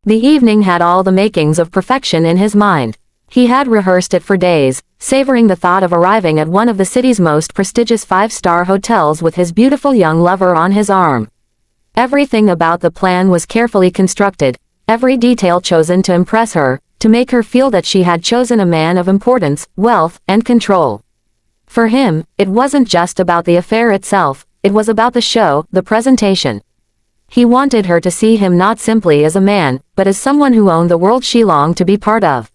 The evening had all the makings of perfection in his mind. He had rehearsed it for days, savoring the thought of arriving at one of the city's most prestigious five-star hotels with his beautiful young lover on his arm. Everything about the plan was carefully constructed, every detail chosen to impress her, to make her feel that she had chosen a man of importance, wealth, and control. For him, it wasn't just about the affair itself, it was about the show, the presentation. He wanted her to see him not simply as a man, but as someone who owned the world she longed to be part of.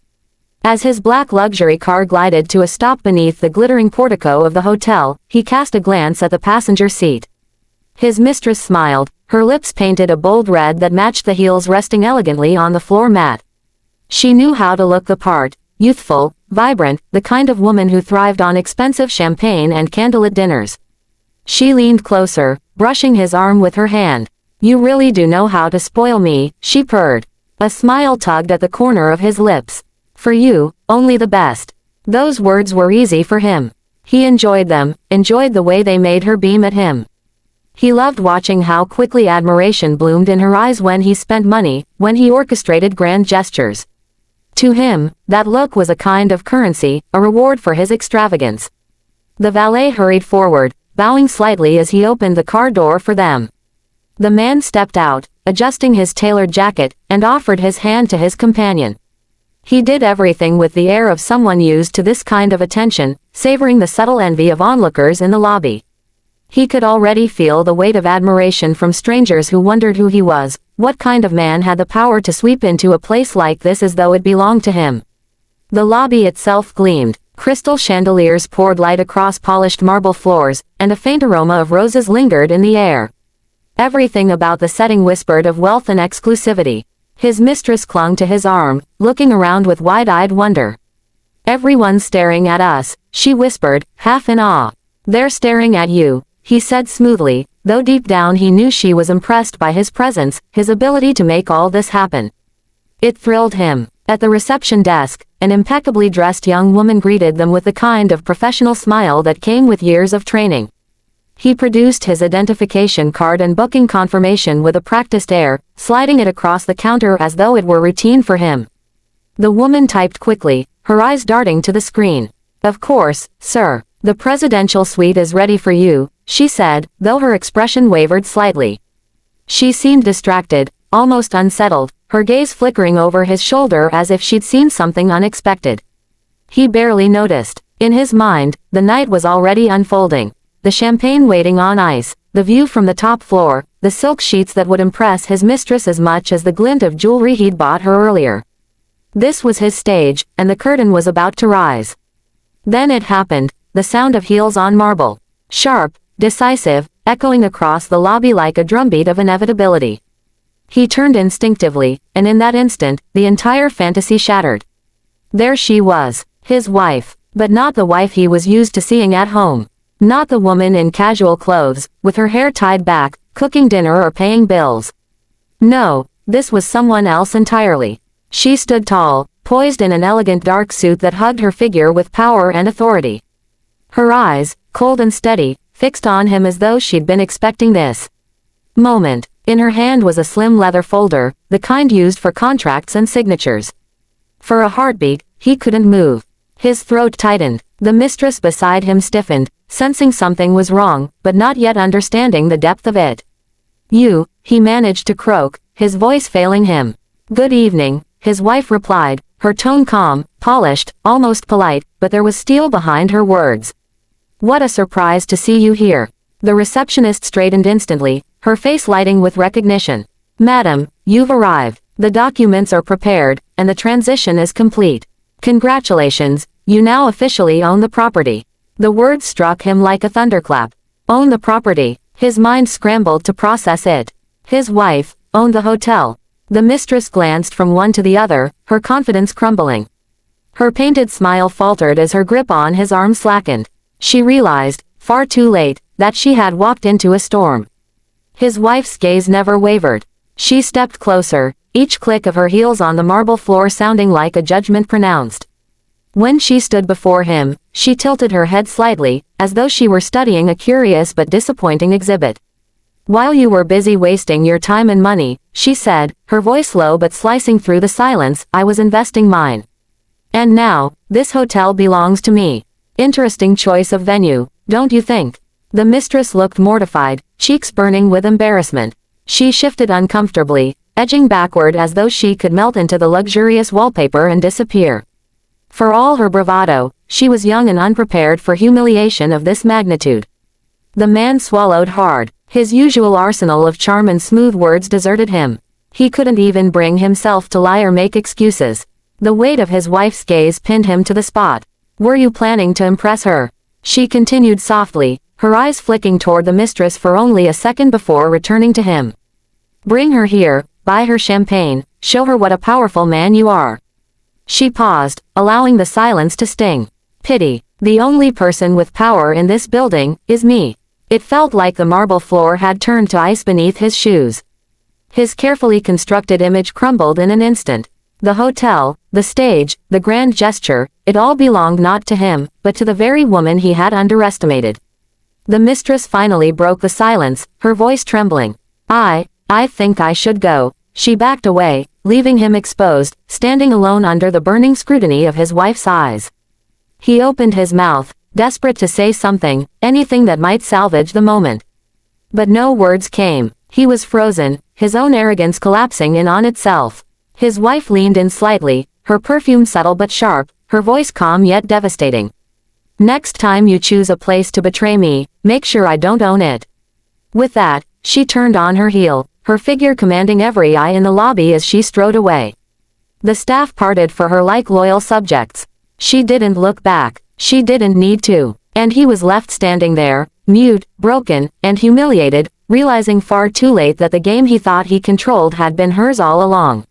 As his black luxury car glided to a stop beneath the glittering portico of the hotel, he cast a glance at the passenger seat. His mistress smiled, her lips painted a bold red that matched the heels resting elegantly on the floor mat. She knew how to look the part, youthful, vibrant, the kind of woman who thrived on expensive champagne and candlelit dinners. She leaned closer, brushing his arm with her hand. "You really do know how to spoil me," she purred. A smile tugged at the corner of his lips. "For you, only the best." Those words were easy for him. He enjoyed them, enjoyed the way they made her beam at him. He loved watching how quickly admiration bloomed in her eyes when he spent money, when he orchestrated grand gestures. To him, that look was a kind of currency, a reward for his extravagance. The valet hurried forward, bowing slightly as he opened the car door for them. The man stepped out, adjusting his tailored jacket, and offered his hand to his companion. He did everything with the air of someone used to this kind of attention, savoring the subtle envy of onlookers in the lobby. He could already feel the weight of admiration from strangers who wondered who he was, what kind of man had the power to sweep into a place like this as though it belonged to him. The lobby itself gleamed, crystal chandeliers poured light across polished marble floors, and a faint aroma of roses lingered in the air. Everything about the setting whispered of wealth and exclusivity. His mistress clung to his arm, looking around with wide-eyed wonder. "Everyone's staring at us," she whispered, half in awe. "They're staring at you," he said smoothly, though deep down he knew she was impressed by his presence, his ability to make all this happen. It thrilled him. At the reception desk, an impeccably dressed young woman greeted them with the kind of professional smile that came with years of training. He produced his identification card and booking confirmation with a practiced air, sliding it across the counter as though it were routine for him. The woman typed quickly, her eyes darting to the screen. "Of course, sir. The presidential suite is ready for you," she said, though her expression wavered slightly. She seemed distracted, almost unsettled, her gaze flickering over his shoulder as if she'd seen something unexpected. He barely noticed. In his mind, the night was already unfolding. The champagne waiting on ice, the view from the top floor, the silk sheets that would impress his mistress as much as the glint of jewelry he'd bought her earlier. This was his stage, and the curtain was about to rise. Then it happened, the sound of heels on marble. Sharp, decisive, echoing across the lobby like a drumbeat of inevitability. He turned instinctively, and in that instant, the entire fantasy shattered. There she was, his wife, but not the wife he was used to seeing at home. Not the woman in casual clothes, with her hair tied back, cooking dinner or paying bills. No, this was someone else entirely. She stood tall, poised in an elegant dark suit that hugged her figure with power and authority. Her eyes, cold and steady, fixed on him as though she'd been expecting this moment. In her hand was a slim leather folder, the kind used for contracts and signatures. For a heartbeat, he couldn't move. His throat tightened. The mistress beside him stiffened, sensing something was wrong, but not yet understanding the depth of it. "You," he managed to croak, his voice failing him. "Good evening," his wife replied, her tone calm, polished, almost polite, but there was steel behind her words. "What a surprise to see you here." The receptionist straightened instantly, her face lighting with recognition. "Madam, you've arrived. The documents are prepared, and the transition is complete. Congratulations, you now officially own the property." The words struck him like a thunderclap. Own the property. His mind scrambled to process it. His wife owned the hotel. The mistress glanced from one to the other, her confidence crumbling. Her painted smile faltered as her grip on his arm slackened. She realized, far too late, that she had walked into a storm. His wife's gaze never wavered. She stepped closer, each click of her heels on the marble floor sounding like a judgment pronounced. When she stood before him, she tilted her head slightly, as though she were studying a curious but disappointing exhibit. While you were busy wasting your time and money, she said, her voice low but slicing through the silence, I was investing mine. And now, this hotel belongs to me. Interesting choice of venue, don't you think? The mistress looked mortified, cheeks burning with embarrassment. She shifted uncomfortably, edging backward as though she could melt into the luxurious wallpaper and disappear. For all her bravado, she was young and unprepared for humiliation of this magnitude. The man swallowed hard. His usual arsenal of charm and smooth words deserted him. He couldn't even bring himself to lie or make excuses. The weight of his wife's gaze pinned him to the spot. Were you planning to impress her? She continued softly, her eyes flicking toward the mistress for only a second before returning to him. Bring her here, buy her champagne, show her what a powerful man you are. She paused, allowing the silence to sting. Pity. The only person with power in this building is me. It felt like the marble floor had turned to ice beneath his shoes. His carefully constructed image crumbled in an instant. The hotel, the stage, the grand gesture, it all belonged not to him, but to the very woman he had underestimated. The mistress finally broke the silence, her voice trembling. I think I should go. She backed away, leaving him exposed, standing alone under the burning scrutiny of his wife's eyes. He opened his mouth, desperate to say something, anything that might salvage the moment. But no words came. He was frozen, his own arrogance collapsing in on itself. His wife leaned in slightly, her perfume subtle but sharp, her voice calm yet devastating. Next time you choose a place to betray me, make sure I don't own it. With that, she turned on her heel, her figure commanding every eye in the lobby as she strode away. The staff parted for her like loyal subjects. She didn't look back. She didn't need to. And he was left standing there, mute, broken, and humiliated, realizing far too late that the game he thought he controlled had been hers all along.